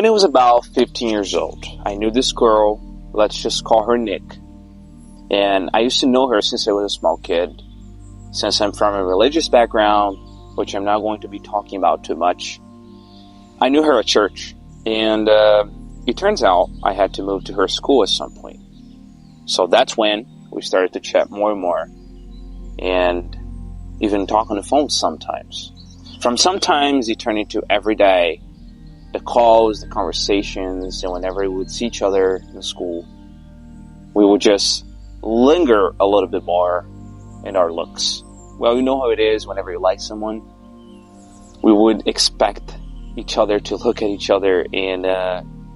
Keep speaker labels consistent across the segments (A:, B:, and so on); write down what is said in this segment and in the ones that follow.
A: When I was about 15 years old, I knew this girl, let's just call her Nick. And I used to know her since I was a small kid. Since I'm from a religious background, which I'm not going to be talking about too much, I knew her at church. And it turns out I had to move to her school at some point. So that's when we started to chat more and more. And even talk on the phone sometimes. From sometimes it turned into every day. The calls, the conversations, and whenever we would see each other in school, we would just linger a little bit more in our looks. Well, you know how it is whenever you like someone. We would expect each other to look at each other and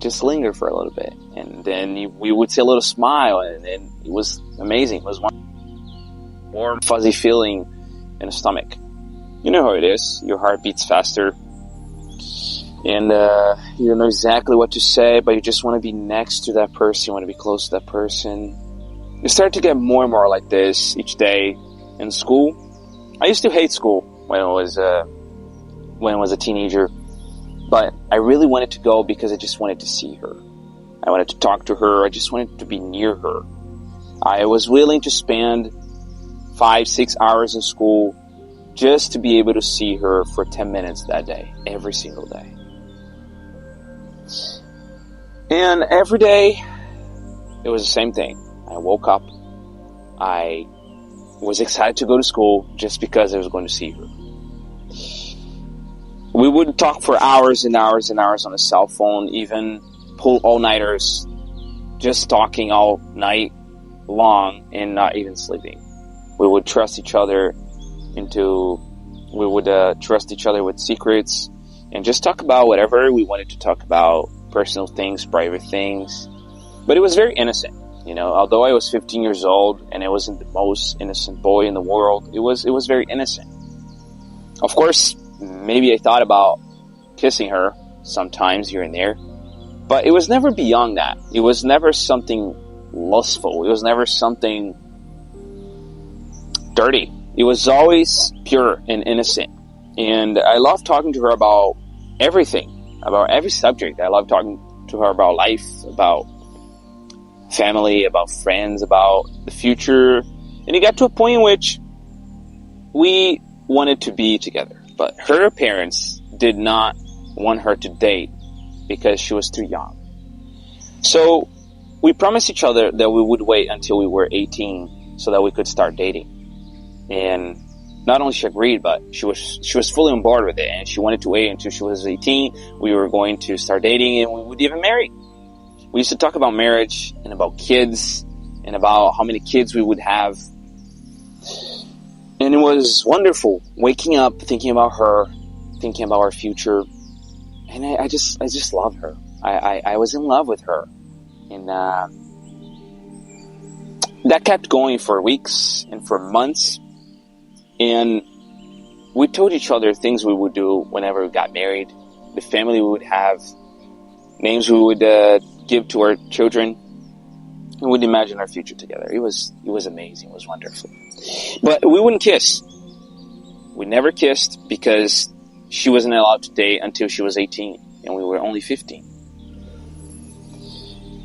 A: just linger for a little bit. And then we would see a little smile, and it was amazing. It was one warm, fuzzy feeling in the stomach. You know how it is. Your heart beats faster. And you don't know exactly what to say, but you just want to be next to that person. You want to be close to that person. You start to get more and more like this each day in school. I used to hate school when I was a teenager, but I really wanted to go because I just wanted to see her. I wanted to talk to her. I just wanted to be near her. I was willing to spend 5-6 hours in school just to be able to see her for 10 minutes that day, every single day. And every day, it was the same thing. I woke up. I was excited to go to school just because I was going to see her. We would talk for hours and hours and hours on the cell phone, even pull all-nighters, just talking all night long and not even sleeping. We would trust each other trust each other with secrets and just talk about whatever we wanted to talk about, personal things, private things. But it was very innocent, you know. Although I was 15 years old and I wasn't the most innocent boy in the world, it was very innocent. Of course, maybe I thought about kissing her sometimes here and there, but it was never beyond that. It was never something lustful. It was never something dirty. It was always pure and innocent. And I loved talking to her about everything, about every subject. I loved talking to her about life, about family, about friends, about the future. And it got to a point in which we wanted to be together. But her parents did not want her to date because she was too young. So we promised each other that we would wait until we were 18 so that we could start dating. And not only she agreed, but she was fully on board with it, and she wanted to wait until she was 18. We were going to start dating, and we would even marry. We used to talk about marriage and about kids and about how many kids we would have. And it was wonderful waking up, thinking about her, thinking about our future. And I just love her. I was in love with her. And that kept going for weeks and for months. And we told each other things we would do whenever we got married, the family we would have, names we would give to our children, and we'd imagine our future together. It was amazing. It was wonderful. But we wouldn't kiss. We never kissed because she wasn't allowed to date until she was 18, and we were only 15.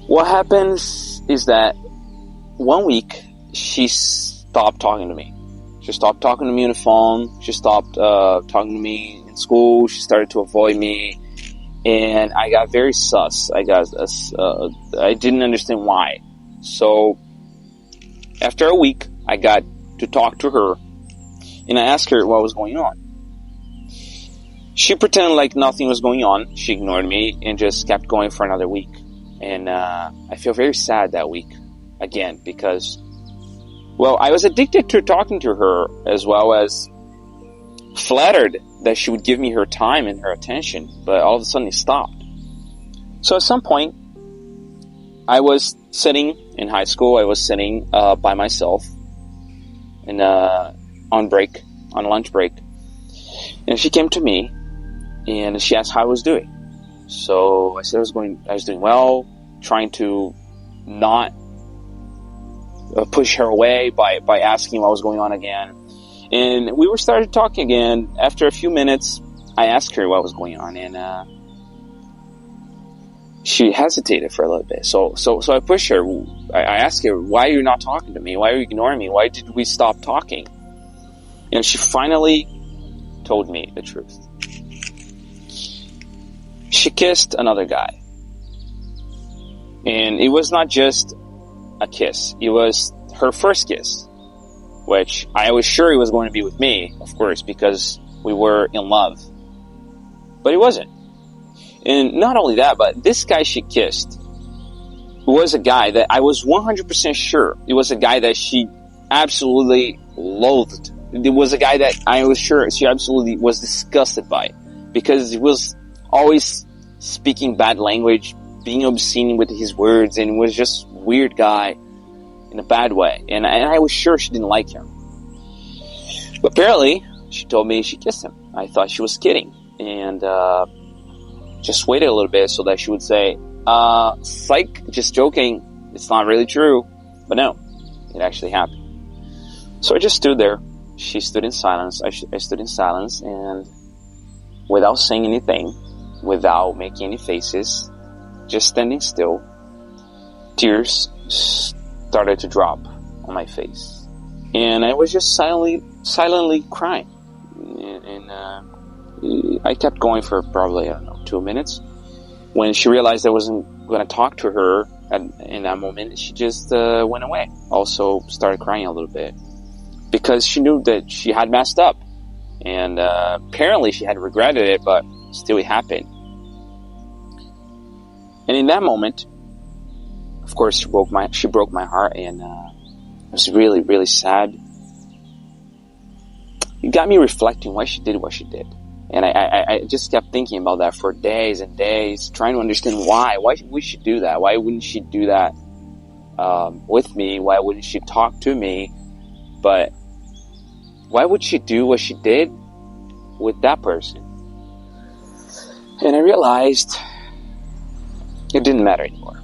A: What happens is that one week she stopped talking to me. She stopped talking to me on the phone. She stopped talking to me in school. She started to avoid me. And I got very sus. I didn't understand why. So after a week, I got to talk to her. And I asked her what was going on. She pretended like nothing was going on. She ignored me and just kept going for another week. And I feel very sad that week again because... well, I was addicted to talking to her as well as flattered that she would give me her time and her attention, but all of a sudden it stopped. So at some point, I was sitting in high school, I was sitting by myself and on lunch break, and she came to me and she asked how I was doing. So I said I was doing well, trying to not push her away by asking what was going on again. And we started talking again. After a few minutes, I asked her what was going on, and she hesitated for a little bit. So I pushed her. I asked her, why are you not talking to me? Why are you ignoring me? Why did we stop talking? And she finally told me the truth. She kissed another guy. And it was not just a kiss. It was her first kiss, which I was sure it was going to be with me, of course, because we were in love. But it wasn't. And not only that, but this guy she kissed was a guy that I was 100% sure it was a guy that she absolutely loathed. It was a guy that I was sure she absolutely was disgusted by, because he was always speaking bad language, being obscene with his words, and was just a weird guy in a bad way. And I was sure she didn't like him. But apparently, she told me she kissed him. I thought she was kidding. And just waited a little bit so that she would say, psych, just joking. It's not really true. But no, it actually happened. So I just stood there. She stood in silence. I stood in silence, and without saying anything, without making any faces, just standing still, tears started to drop on my face. And I was just silently crying. And I kept going for probably, 2 minutes. When she realized I wasn't going to talk to her in that moment, she just went away. Also started crying a little bit, because she knew that she had messed up. And apparently she had regretted it, but still it happened. And in that moment, of course, she broke my heart, and it was really, really sad. It got me reflecting why she did what she did. And I just kept thinking about that for days and days, trying to understand why would she do that? Why wouldn't she do that with me? Why wouldn't she talk to me? But why would she do what she did with that person? And I realized it didn't matter anymore.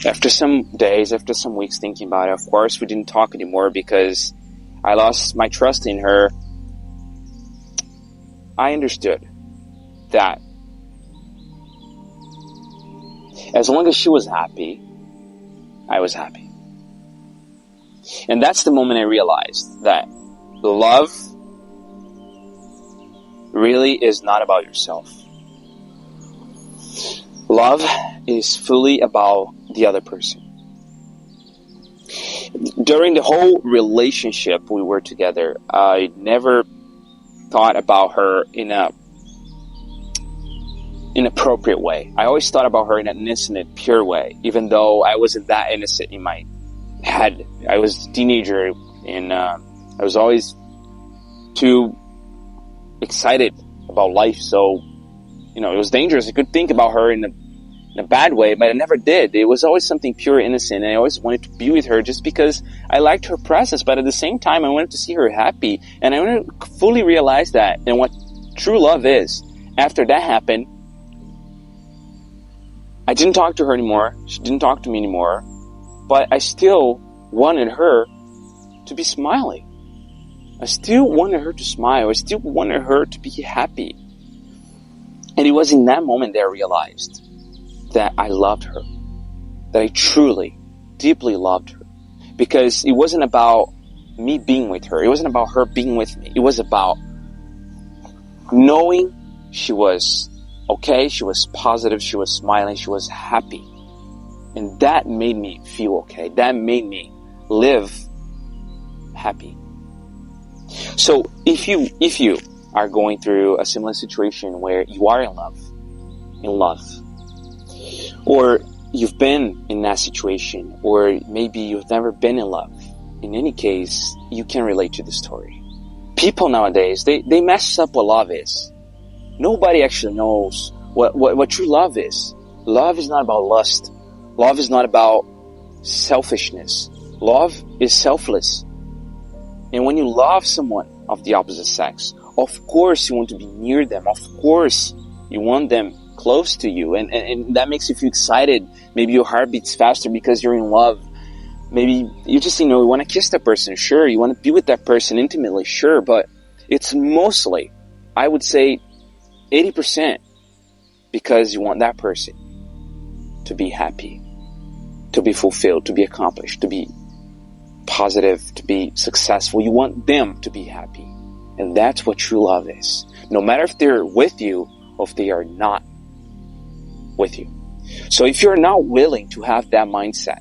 A: After some days, after some weeks thinking about it, of course, we didn't talk anymore because I lost my trust in her. I understood that as long as she was happy, I was happy. And that's the moment I realized that love really is not about yourself. Love is fully about the other person. During the whole relationship we were together, I never thought about her in a inappropriate way. I always thought about her in an innocent, pure way, even though I wasn't that innocent in my head. I was a teenager, and I was always too excited about life, so it was dangerous. I could think about her in a bad way, but I never did. It was always something pure, innocent, and I always wanted to be with her just because I liked her presence, but at the same time I wanted to see her happy, and I wanted to fully realize that and what true love is. After that happened, I didn't talk to her anymore. She didn't talk to me anymore, but I still wanted her to be smiling. I still wanted her to smile. I still wanted her to be happy. And it was in that moment that I realized that I loved her, that I truly, deeply loved her, because it wasn't about me being with her. It wasn't about her being with me. It was about knowing she was okay, she was positive, she was smiling, she was happy. And that made me feel okay. That made me live happy. So if you are going through a similar situation where you are in love, or you've been in that situation, or maybe you've never been in love, in any case, you can relate to the story. People nowadays, they mess up what love is. Nobody actually knows what true love is. Love is not about lust. Love is not about selfishness. Love is selfless. And when you love someone of the opposite sex, of course you want to be near them. Of course you want them close to you. And that makes you feel excited. Maybe your heart beats faster because you're in love. Maybe you just, you want to kiss that person. Sure. You want to be with that person intimately. Sure. But it's mostly, I would say, 80% because you want that person. to be happy, to be fulfilled, to be accomplished, to be positive, to be successful. You want them to be happy. And that's what true love is. No matter if they're with you or if they are not with you. So if you're not willing to have that mindset,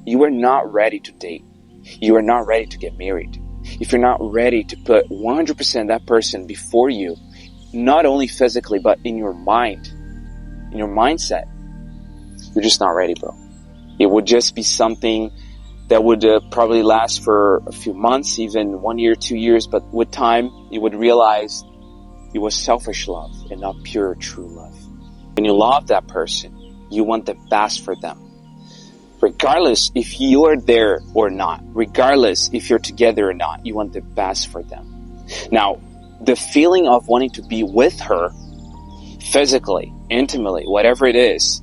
A: you are not ready to date. You are not ready to get married. If you're not ready to put 100% that person before you, not only physically, but in your mind, in your mindset, you're just not ready, bro. It would just be something that would probably last for a few months, even 1 year, 2 years, but with time, you would realize it was selfish love and not pure true love. When you love that person, you want the best for them. Regardless if you're there or not, regardless if you're together or not, you want the best for them. Now, the feeling of wanting to be with her, physically, intimately, whatever it is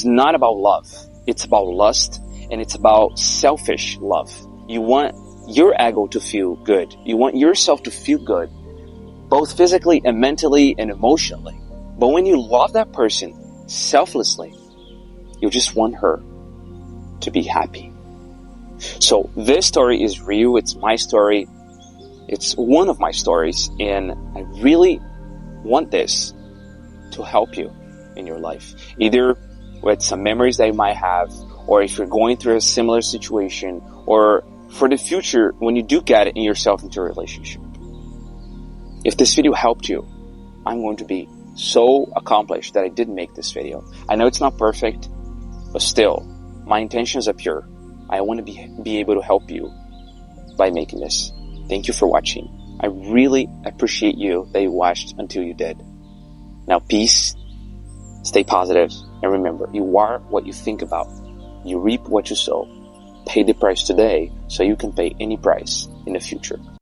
A: not about love. It's about lust, and it's about selfish love. You want your ego to feel good. You want yourself to feel good, both physically and mentally and emotionally. But when you love that person selflessly, you just want her to be happy. So this story is real. It's my story. It's one of my stories, and I really want this to help you in your life, either with some memories that you might have, or if you're going through a similar situation, or for the future when you do get yourself into a relationship. If this video helped you, I'm going to be so accomplished that I did make this video. I know it's not perfect, but still, my intentions are pure. I want to be able to help you by making this. Thank you for watching. I really appreciate you that you watched until you did. Now, peace, stay positive, and remember, you are what you think about. You reap what you sow. Pay the price today so you can pay any price in the future.